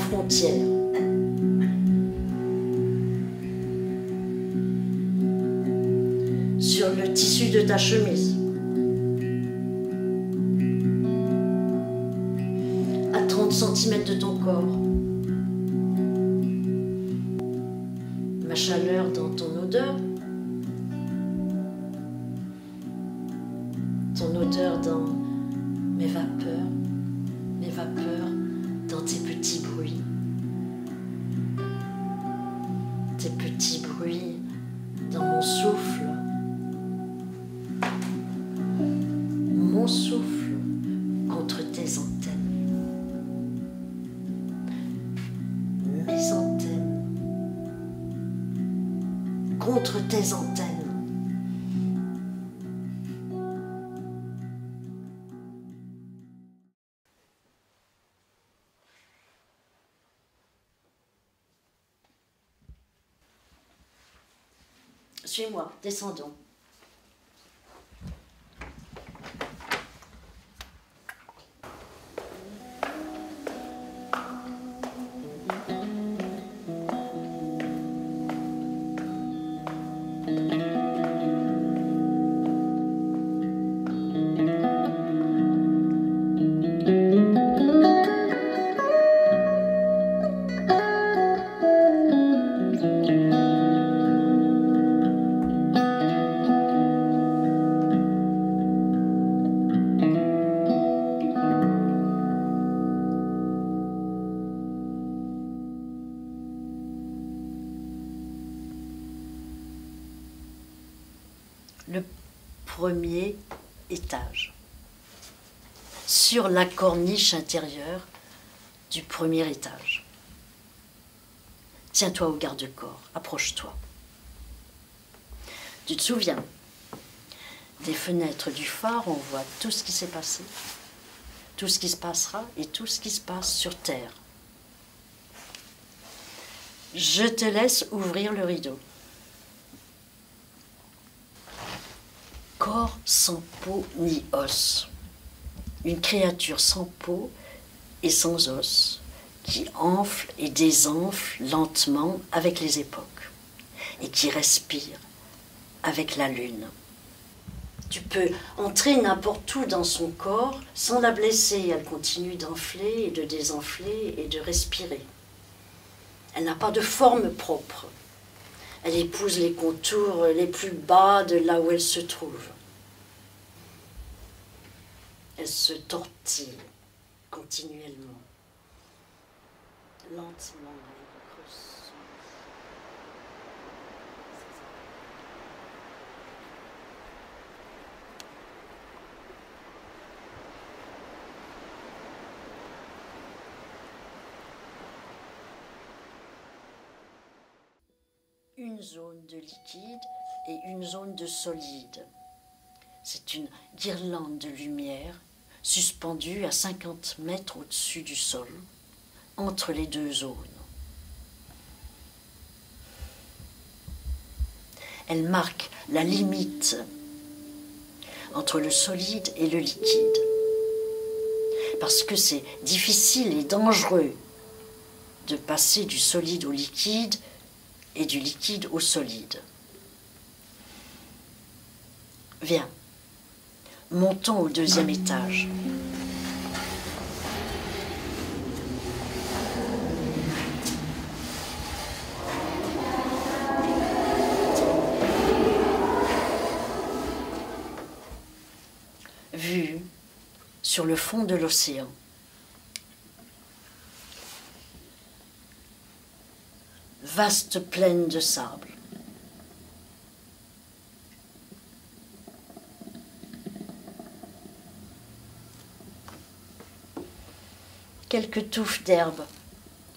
frontière. Sur le tissu de ta chemise. À 30 cm de ton corps. Ma chaleur dans ton odeur. Ton odeur dans mes vapeurs dans tes petits bruits. Tes petits bruits dans mon souffle. Mon souffle contre tes antennes. Mes antennes contre tes antennes. Suis-moi, descendons. Le premier étage. Sur la corniche intérieure du premier étage. Tiens-toi au garde-corps, approche-toi. Tu te souviens, des fenêtres du phare, on voit tout ce qui s'est passé, tout ce qui se passera et tout ce qui se passe sur Terre. Je te laisse ouvrir le rideau. Corps sans peau ni os. Une créature sans peau et sans os, qui enfle et désenfle lentement avec les époques, et qui respire avec la lune. Tu peux entrer n'importe où dans son corps sans la blesser. Elle continue d'enfler et de désenfler et de respirer. Elle n'a pas de forme propre. Elle épouse les contours les plus bas de là où elle se trouve. Elle se tortille continuellement, lentement. Elle creuse. Une zone de liquide et une zone de solide. C'est une guirlande de lumière suspendue à 50 mètres au-dessus du sol, entre les deux zones. Elle marque la limite entre le solide et le liquide, parce que c'est difficile et dangereux de passer du solide au liquide et du liquide au solide. Viens, montons au deuxième étage. Vue sur le fond de l'océan. Vaste plaine de sable. Quelques touffes d'herbes,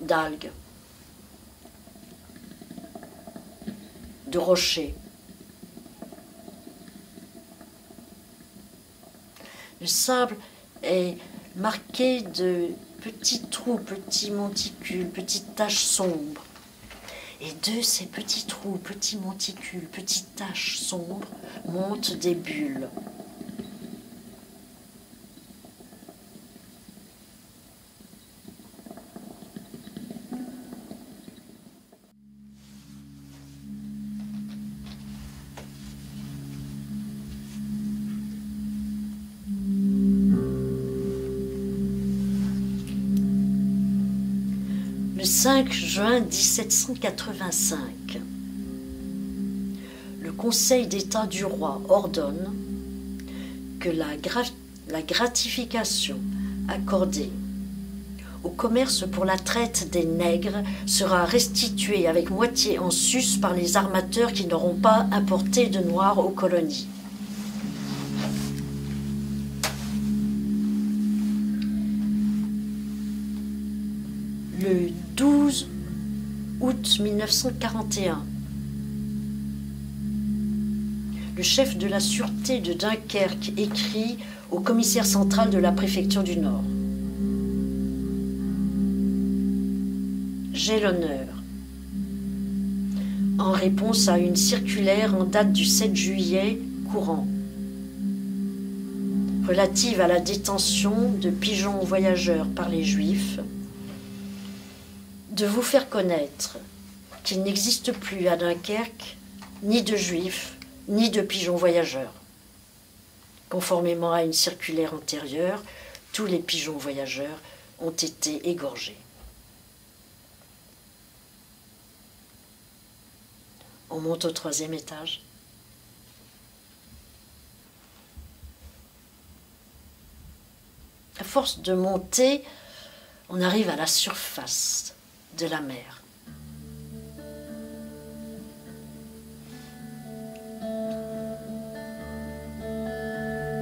d'algues, de rochers. Le sable est marqué de petits trous, petits monticules, petites taches sombres. Et de ces petits trous, petits monticules, petites taches sombres montent des bulles. 5 juin 1785, le Conseil d'État du roi ordonne que la gratification accordée au commerce pour la traite des nègres sera restituée avec moitié en sus par les armateurs qui n'auront pas importé de noirs aux colonies. Le 12 août 1941, le chef de la sûreté de Dunkerque écrit au commissaire central de la préfecture du Nord. J'ai l'honneur, en réponse à une circulaire en date du 7 juillet courant, relative à la détention de pigeons voyageurs par les Juifs, de vous faire connaître qu'il n'existe plus à Dunkerque ni de Juifs ni de pigeons voyageurs. Conformément à une circulaire antérieure, tous les pigeons voyageurs ont été égorgés. On monte au 3e étage. À force de monter, on arrive à la surface de la mer.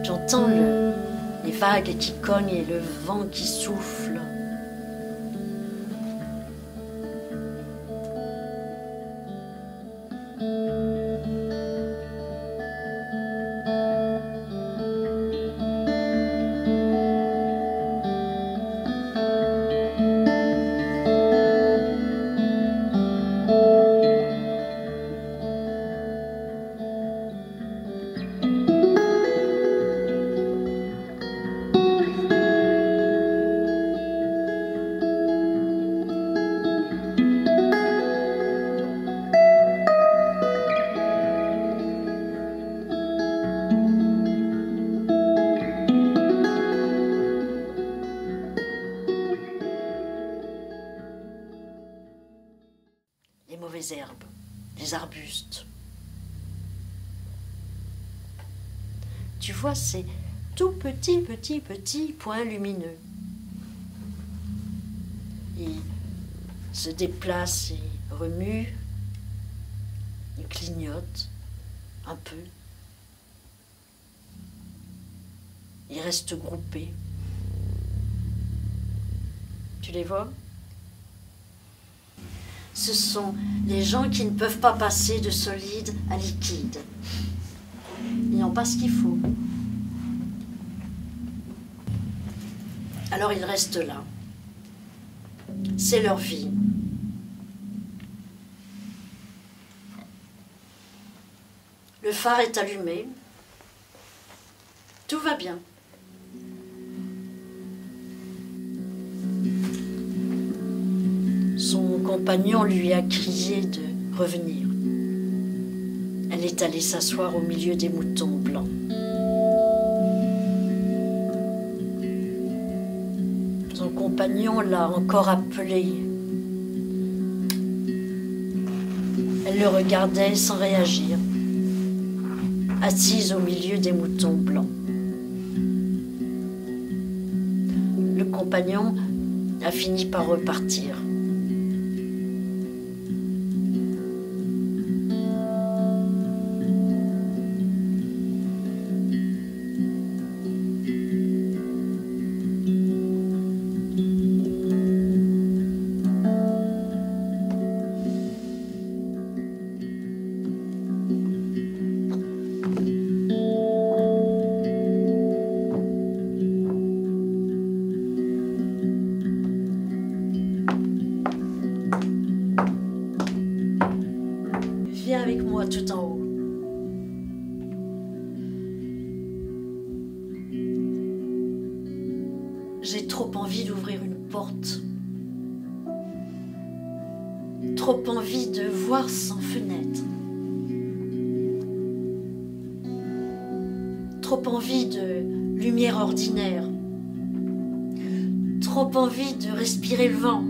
J'entends les vagues qui cognent et le vent qui souffle. Les mauvaises herbes, les arbustes. Tu vois ces tout petits points lumineux. Ils se déplacent et remuent, ils clignotent un peu. Ils restent groupés. Tu les vois ? Ce sont les gens qui ne peuvent pas passer de solide à liquide. Ils n'ont pas ce qu'il faut. Alors ils restent là. C'est leur vie. Le phare est allumé. Tout va bien. Son compagnon lui a crié de revenir. Elle est allée s'asseoir au milieu des moutons blancs. Son compagnon l'a encore appelé. Elle le regardait sans réagir, assise au milieu des moutons blancs. Le compagnon a fini par repartir. Viens avec moi tout en haut. J'ai trop envie d'ouvrir une porte. Trop envie de voir sans fenêtre. Trop envie de lumière ordinaire. Trop envie de respirer le vent.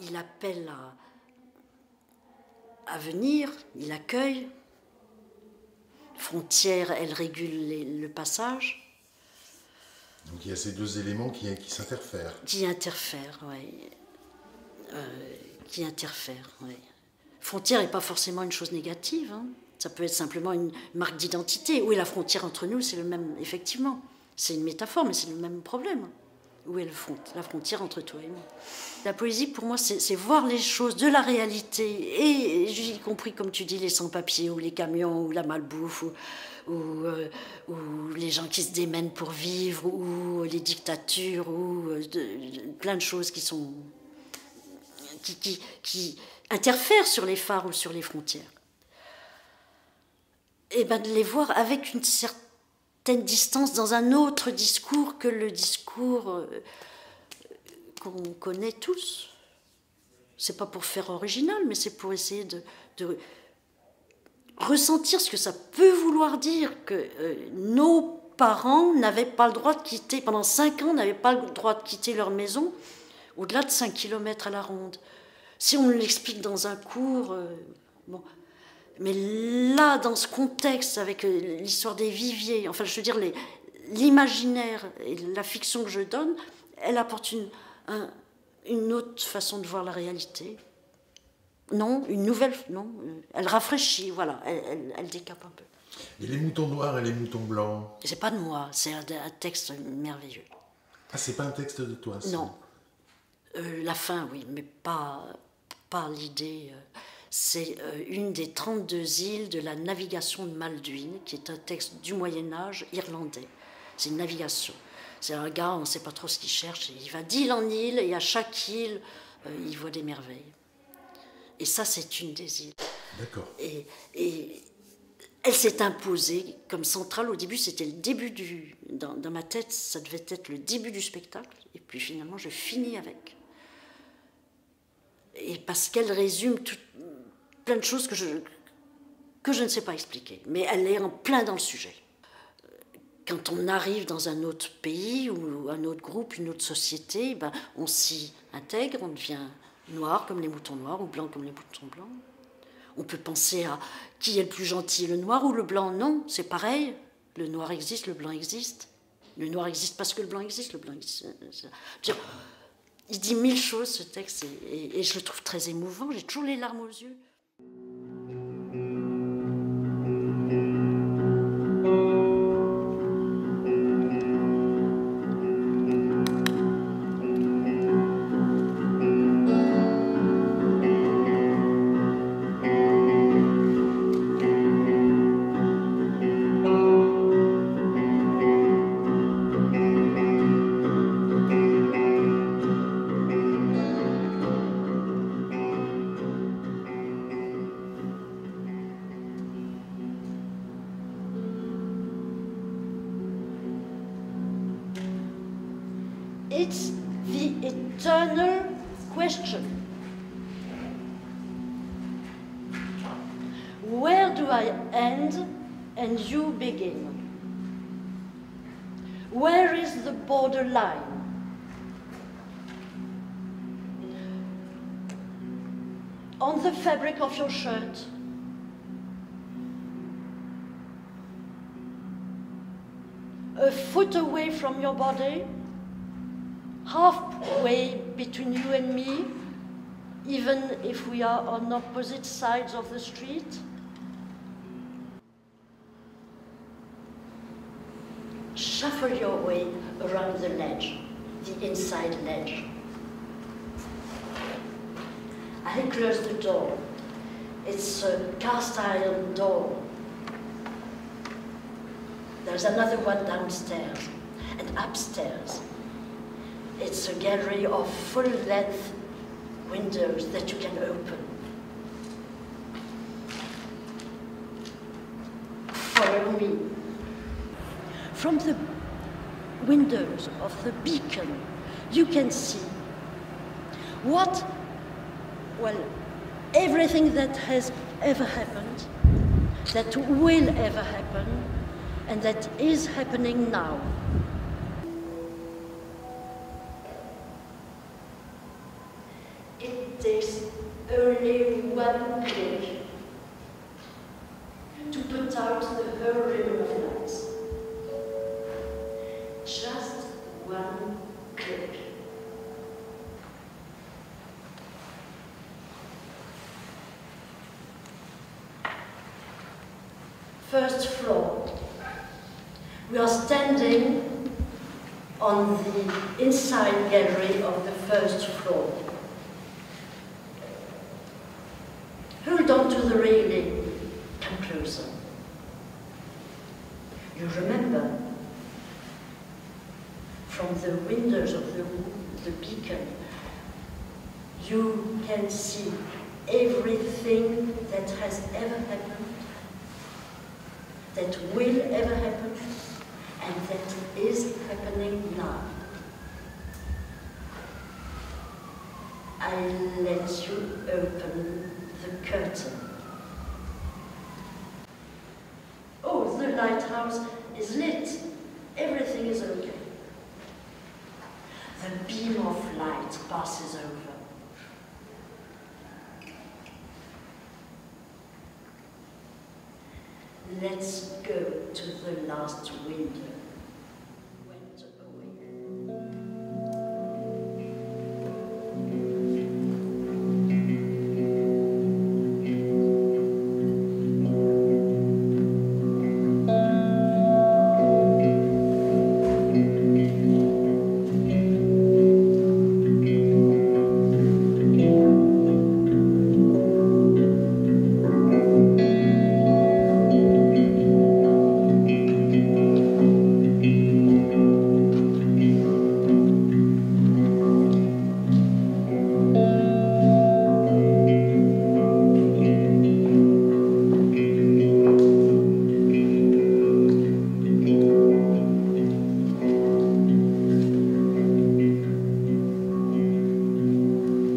il appelle à venir, il accueille. Frontière, elle régule le passage. Donc il y a ces deux éléments qui s'interfèrent. Qui interfèrent, oui. Qui interfèrent, oui. Frontière n'est pas forcément une chose négative. Hein. Ça peut être simplement une marque d'identité. Où est la frontière entre nous? C'est le même, effectivement. C'est une métaphore, mais c'est le même problème. Où est la frontière entre toi et moi? La poésie, pour moi, c'est voir les choses de la réalité, et y compris, comme tu dis, les sans-papiers, ou les camions, ou la malbouffe, ou les gens qui se démènent pour vivre, ou les dictatures, ou plein de choses qui sont... qui interfèrent sur les phares ou sur les frontières. Et bien de les voir avec une certaine distance dans un autre discours que le discours qu'on connaît tous. C'est pas pour faire original, mais c'est pour essayer de ressentir ce que ça peut vouloir dire, que nos parents n'avaient pas le droit de quitter, pendant 5 ans, n'avaient pas le droit de quitter leur maison au-delà de 5 km à la ronde. Si on l'explique dans un cours, bon... Mais là, dans ce contexte, avec l'histoire des viviers, enfin, je veux dire, l'imaginaire et la fiction que je donne, elle apporte une autre façon de voir la réalité. Non, une nouvelle... Non, elle rafraîchit, voilà, elle décape un peu. Et les moutons noirs et les moutons blancs? C'est pas de moi, c'est un texte merveilleux. Ah, c'est pas un texte de toi, ça? Non. La fin, oui, mais pas l'idée... C'est une des 32 îles de la navigation de Malduine, qui est un texte du Moyen-Âge irlandais. C'est une navigation. C'est un gars, on ne sait pas trop ce qu'il cherche, il va d'île en île, et à chaque île, il voit des merveilles. Et ça, c'est une des îles. D'accord. Et elle s'est imposée comme centrale. Au début, c'était le début dans ma tête, ça devait être le début du spectacle, et puis finalement, je finis avec. Et parce qu'elle résume plein de choses que je ne sais pas expliquer, mais elle est en plein dans le sujet. Quand on arrive dans un autre pays ou un autre groupe, une autre société, ben, on s'y intègre, on devient noir comme les moutons noirs ou blanc comme les moutons blancs. On peut penser à qui est le plus gentil, le noir ou le blanc? Non, c'est pareil. Le noir existe, le blanc existe. Le noir existe parce que le blanc existe, le blanc existe. Il dit 1000 choses, ce texte, et je le trouve très émouvant. J'ai toujours les larmes aux yeux. It's the eternal question. Where do I end and you begin? Where is the borderline? On the fabric of your shirt, a foot away from your body, halfway between you and me, even if we are on opposite sides of the street. Shuffle your way around the ledge, the inside ledge. I close the door. It's a cast iron door. There's another one downstairs and upstairs. It's a gallery of full-length windows that you can open. Follow me. From the windows of the beacon, you can see what, well, everything that has ever happened, that will ever happen, and that is happening now. It It takes only one click to put out the whole ribbon of lights. Just one click. First floor. We are standing on the inside gallery of the first floor. Hold on to the railing, come closer. You remember, from the windows of the beacon, you can see everything that has ever happened, that will ever happen, and that is happening now. I let you open the curtain. Oh, the lighthouse is lit. Everything is okay. The beam of light passes over. Let's go to the last window. Went away.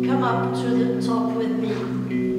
Come up to the top with me.